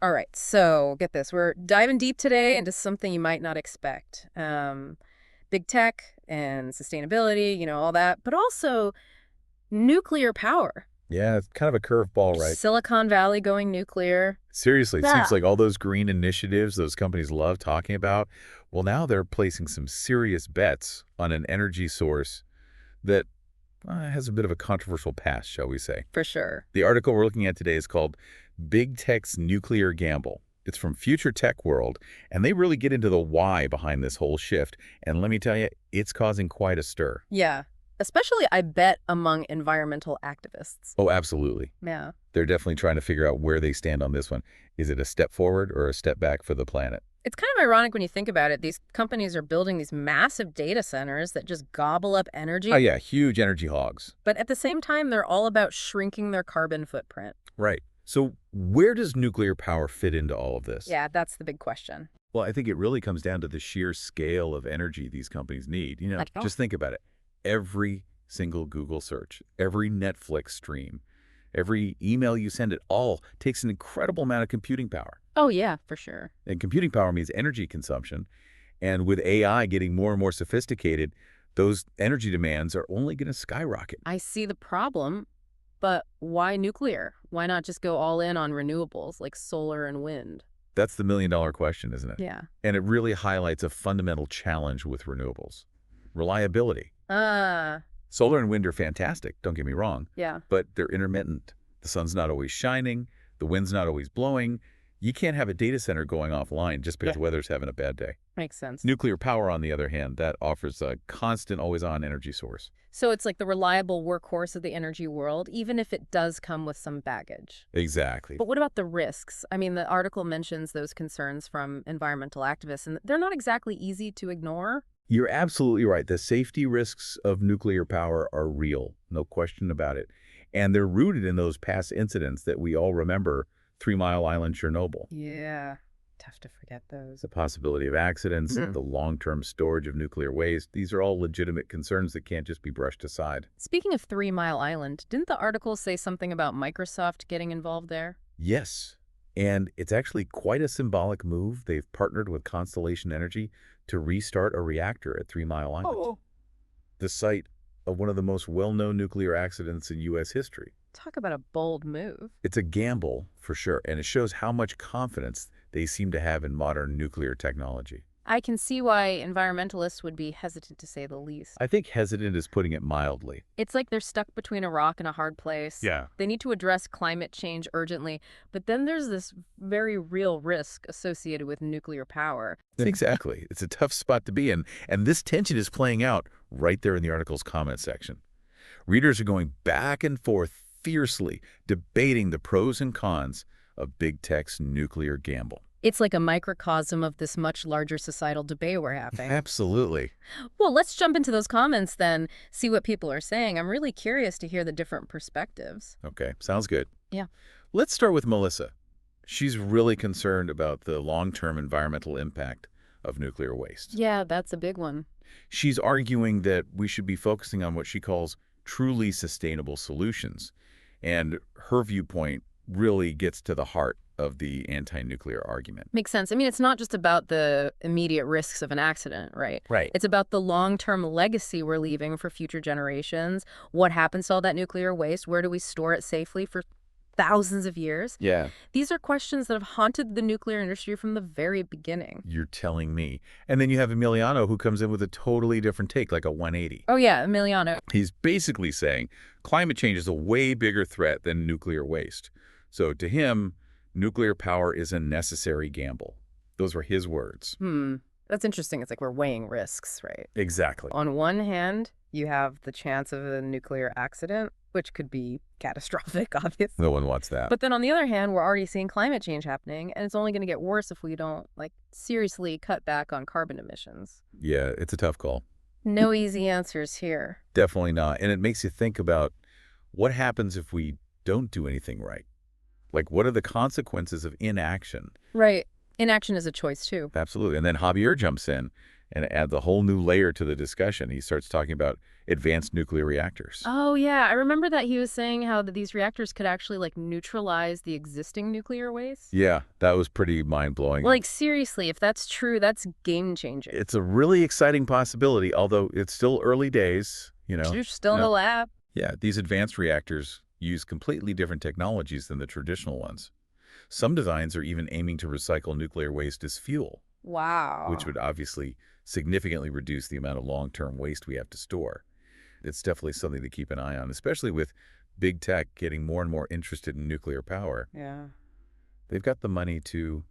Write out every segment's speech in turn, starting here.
All right, so get this. We're diving deep today into something you might not expect. Big tech and sustainability, all that, but also nuclear power. Yeah, it's kind of a curveball, right? Silicon Valley going nuclear. Seriously, it seems Yeah. like all those green initiatives those companies love talking about, well, now they're placing some serious bets on an energy source that has a bit of a controversial past, shall we say. For sure. The article we're looking at today is called Big Tech's Nuclear Gamble. It's from Future Tech World, and they really get into the why behind this whole shift. And let me tell you, it's causing quite a stir. Yeah. Especially, I bet, among environmental activists. Oh, absolutely. Yeah. They're definitely trying to figure out where they stand on this one. Is it a step forward or a step back for the planet? It's kind of ironic when you think about it. These companies are building these massive data centers that just gobble up energy. Oh, yeah, huge energy hogs. But at the same time, they're all about shrinking their carbon footprint. Right. So where does nuclear power fit into all of this? Yeah, that's the big question. Well, I think it really comes down to the sheer scale of energy these companies need. Just think about it. Every single Google search, every Netflix stream, every email you send, it all takes an incredible amount of computing power. Oh, yeah, for sure. And computing power means energy consumption. And with AI getting more and more sophisticated, those energy demands are only going to skyrocket. I see the problem, but why nuclear? Why not just go all in on renewables like solar and wind? That's the million-dollar question, isn't it? Yeah. And it really highlights a fundamental challenge with renewables. Reliability. Solar and wind are fantastic, don't get me wrong, Yeah. but they're intermittent. The sun's not always shining, the wind's not always blowing. You can't have a data center going offline just because the weather's having a bad day. Makes sense. Nuclear power, on the other hand, that offers a constant, always-on energy source. So it's like the reliable workhorse of the energy world, even if it does come with some baggage. Exactly. But what about the risks? I mean, the article mentions those concerns from environmental activists, and they're not exactly easy to ignore. You're absolutely right. The safety risks of nuclear power are real, no question about it. And they're rooted in those past incidents that we all remember, 3 Mile Island, Chernobyl. Yeah. Tough to forget those. The possibility of accidents, the long-term storage of nuclear waste, these are all legitimate concerns that can't just be brushed aside. Speaking of 3 Mile Island, didn't the article say something about Microsoft getting involved there? Yes, and it's actually quite a symbolic move. They've partnered with Constellation Energy to restart a reactor at 3 Mile Island, the site of one of the most well-known nuclear accidents in U.S. history. Talk about a bold move. It's a gamble, for sure, and it shows how much confidence they seem to have in modern nuclear technology. I can see why environmentalists would be hesitant, to say the least. I think hesitant is putting it mildly. It's like they're stuck between a rock and a hard place. Yeah. They need to address climate change urgently, but then there's this very real risk associated with nuclear power. Exactly. It's a tough spot to be in, and this tension is playing out right there in the article's comment section. Readers are going back and forth fiercely, debating the pros and cons of big tech's nuclear gamble. It's like a microcosm of this much larger societal debate we're having. Absolutely. Well, let's jump into those comments then, see what people are saying. I'm really curious to hear the different perspectives. Okay, sounds good. Yeah. Let's start with Melissa. She's really concerned about the long-term environmental impact of nuclear waste. Yeah, that's a big one. She's arguing that we should be focusing on what she calls truly sustainable solutions. And her viewpoint really gets to the heart of the anti-nuclear argument. Makes sense. I mean, it's not just about the immediate risks of an accident, right? Right. It's about the long-term legacy we're leaving for future generations. What happens to all that nuclear waste? Where do we store it safely for thousands of years? Yeah. These are questions that have haunted the nuclear industry from the very beginning. You're telling me. And then you have Emiliano, who comes in with a totally different take, like a 180. Oh, yeah, Emiliano. He's basically saying climate change is a way bigger threat than nuclear waste. So to him, nuclear power is a necessary gamble. Those were his words. That's interesting. It's like we're weighing risks, right? Exactly. On one hand, you have the chance of a nuclear accident, which could be catastrophic, obviously. No one wants that. But then on the other hand, we're already seeing climate change happening, and it's only going to get worse if we don't, seriously cut back on carbon emissions. Yeah, it's a tough call. No easy answers here. Definitely not. And it makes you think about what happens if we don't do anything right. What are the consequences of inaction? Right. Inaction is a choice, too. Absolutely. And then Javier jumps in and add the whole new layer to the discussion. He starts talking about advanced nuclear reactors. Oh, yeah. I remember that he was saying how these reactors could actually, like, neutralize the existing nuclear waste. Yeah, that was pretty mind-blowing. Like, seriously, if that's true, that's game-changing. It's a really exciting possibility, although it's still early days, You're still in the lab. Yeah, these advanced reactors use completely different technologies than the traditional ones. Some designs are even aiming to recycle nuclear waste as fuel, which Wow. would obviously significantly reduce the amount of long-term waste we have to store. It's definitely something to keep an eye on, especially with big tech getting more and more interested in nuclear power. Yeah. They've got the money to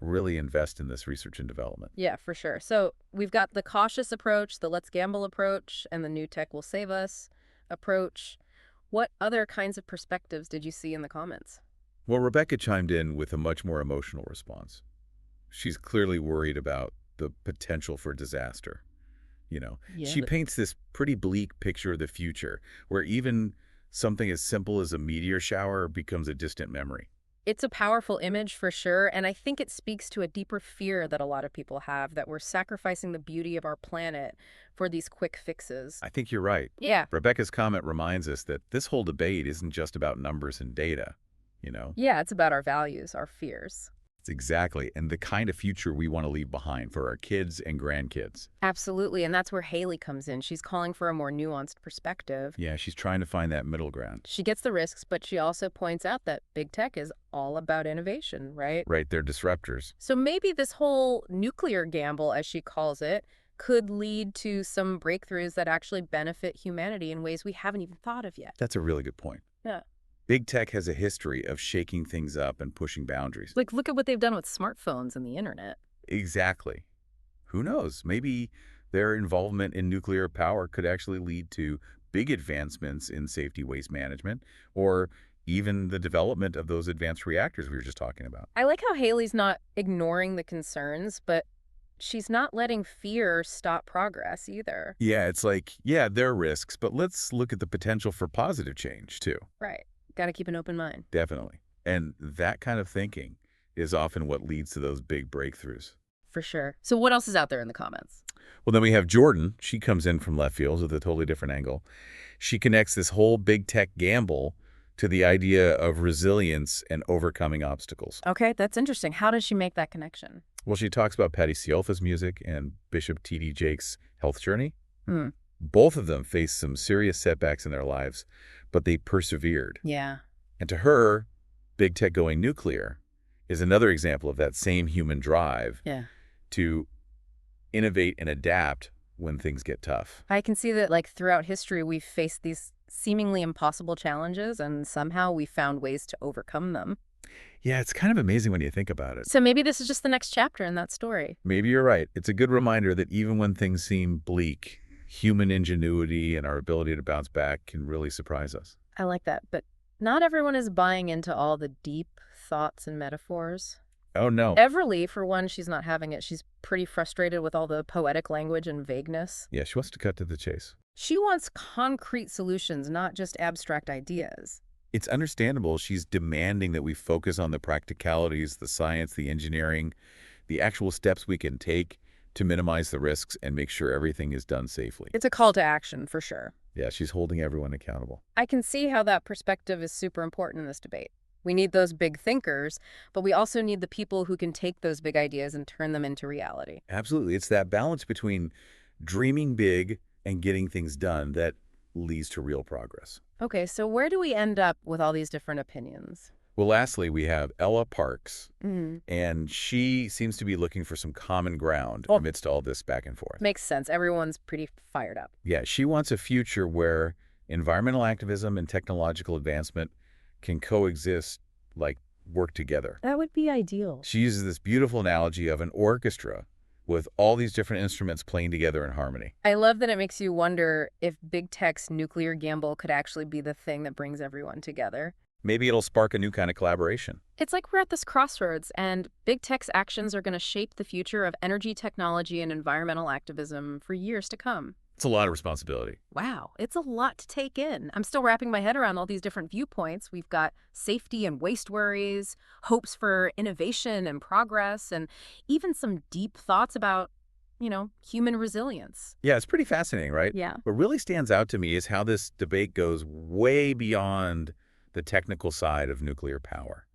really invest in this research and development. Yeah, for sure. So we've got the cautious approach, the let's gamble approach, and the new tech will save us approach. What other kinds of perspectives did you see in the comments? Well, Rebecca chimed in with a much more emotional response. She's clearly worried about the potential for disaster. Yeah. She paints this pretty bleak picture of the future where even something as simple as a meteor shower becomes a distant memory. It's a powerful image for sure, and I think it speaks to a deeper fear that a lot of people have that we're sacrificing the beauty of our planet for these quick fixes. I think you're right. Yeah. Rebecca's comment reminds us that this whole debate isn't just about numbers and data, you know? Yeah, it's about our values, our fears. It's exactly, and the kind of future we want to leave behind for our kids and grandkids. Absolutely, and that's where Haley comes in. She's calling for a more nuanced perspective. Yeah, she's trying to find that middle ground. She gets the risks, but she also points out that big tech is all about innovation, right? Right, they're disruptors. So maybe this whole nuclear gamble, as she calls it, could lead to some breakthroughs that actually benefit humanity in ways we haven't even thought of yet. That's a really good point. Yeah. Big tech has a history of shaking things up and pushing boundaries. Like, look at what they've done with smartphones and the internet. Exactly. Who knows? Maybe their involvement in nuclear power could actually lead to big advancements in safety waste management or even the development of those advanced reactors we were just talking about. I like how Haley's not ignoring the concerns, but she's not letting fear stop progress either. Yeah, it's like, yeah, there are risks, but let's look at the potential for positive change too. Right. Got to keep an open mind. Definitely. And that kind of thinking is often what leads to those big breakthroughs. For sure. So what else is out there in the comments? Well, then we have Jordan. She comes in from left field with a totally different angle. She connects this whole big tech gamble to the idea of resilience and overcoming obstacles. Okay, that's interesting. How does she make that connection? Well, she talks about Patty Ciolfa's music and Bishop T.D. Jake's health journey. Hmm. Both of them faced some serious setbacks in their lives, but they persevered. Yeah. And to her, big tech going nuclear is another example of that same human drive Yeah. to innovate and adapt when things get tough. I can see that, like, throughout history, we've faced these seemingly impossible challenges, and somehow we found ways to overcome them. Yeah, it's kind of amazing when you think about it. So maybe this is just the next chapter in that story. Maybe you're right. It's a good reminder that even when things seem bleak, human ingenuity and our ability to bounce back can really surprise us. I like that, but not everyone is buying into all the deep thoughts and metaphors. Oh, no. Everly, for one, she's not having it. She's pretty frustrated with all the poetic language and vagueness. Yeah, she wants to cut to the chase. She wants concrete solutions, not just abstract ideas. It's understandable she's demanding that we focus on the practicalities, the science, the engineering, the actual steps we can take to minimize the risks and make sure everything is done safely. It's a call to action, for sure. Yeah, she's holding everyone accountable. I can see how that perspective is super important in this debate. We need those big thinkers, but we also need the people who can take those big ideas and turn them into reality. Absolutely. It's that balance between dreaming big and getting things done that leads to real progress. Okay, so where do we end up with all these different opinions? Well, lastly, we have Ella Parks, Mm-hmm. and she seems to be looking for some common ground Oh. amidst all this back and forth. Makes sense. Everyone's pretty fired up. Yeah, she wants a future where environmental activism and technological advancement can coexist, like work together. That would be ideal. She uses this beautiful analogy of an orchestra with all these different instruments playing together in harmony. I love that it makes you wonder if big tech's nuclear gamble could actually be the thing that brings everyone together. Maybe it'll spark a new kind of collaboration. It's like we're at this crossroads, and big tech's actions are going to shape the future of energy technology and environmental activism for years to come. It's a lot of responsibility. Wow, it's a lot to take in. I'm still wrapping my head around all these different viewpoints. We've got safety and waste worries, hopes for innovation and progress, and even some deep thoughts about human resilience. Yeah, it's pretty fascinating, right? Yeah. What really stands out to me is how this debate goes way beyond the technical side of nuclear power.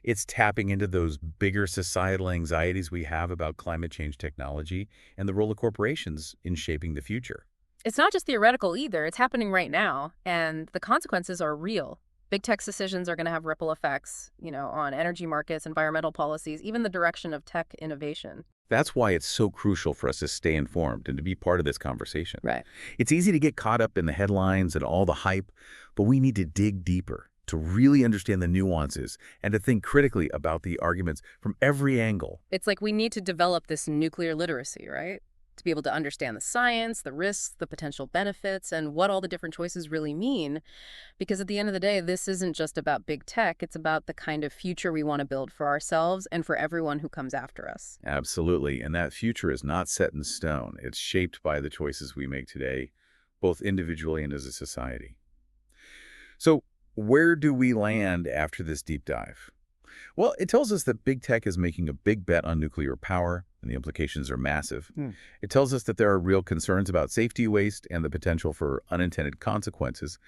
It's tapping into those bigger societal anxieties we have about climate change technology and the role of corporations in shaping the future. It's not just theoretical either. It's happening right now, and the consequences are real. Big tech's decisions are going to have ripple effects, on energy markets, environmental policies, even the direction of tech innovation. That's why it's so crucial for us to stay informed and to be part of this conversation. Right. It's easy to get caught up in the headlines and all the hype, but we need to dig deeper to really understand the nuances and to think critically about the arguments from every angle. It's like we need to develop this nuclear literacy, right? To be able to understand the science, the risks, the potential benefits, and what all the different choices really mean. Because at the end of the day, this isn't just about big tech. It's about the kind of future we want to build for ourselves and for everyone who comes after us. Absolutely, and that future is not set in stone. It's shaped by the choices we make today, both individually and as a society. So, where do we land after this deep dive? Well, it tells us that big tech is making a big bet on nuclear power, and the implications are massive. It tells us that there are real concerns about safety waste and the potential for unintended consequences.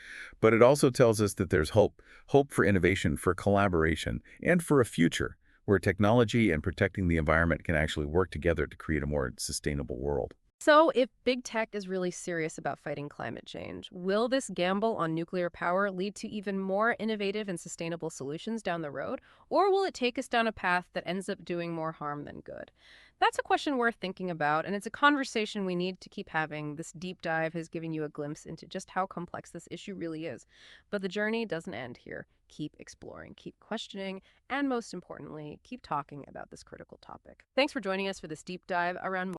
But it also tells us that there's hope for innovation, for collaboration, and for a future where technology and protecting the environment can actually work together to create a more sustainable world. So, if big tech is really serious about fighting climate change, will this gamble on nuclear power lead to even more innovative and sustainable solutions down the road? Or will it take us down a path that ends up doing more harm than good? That's a question worth thinking about, and it's a conversation we need to keep having. This deep dive has given you a glimpse into just how complex this issue really is. But the journey doesn't end here. Keep exploring, keep questioning, and most importantly, keep talking about this critical topic. Thanks for joining us for this deep dive around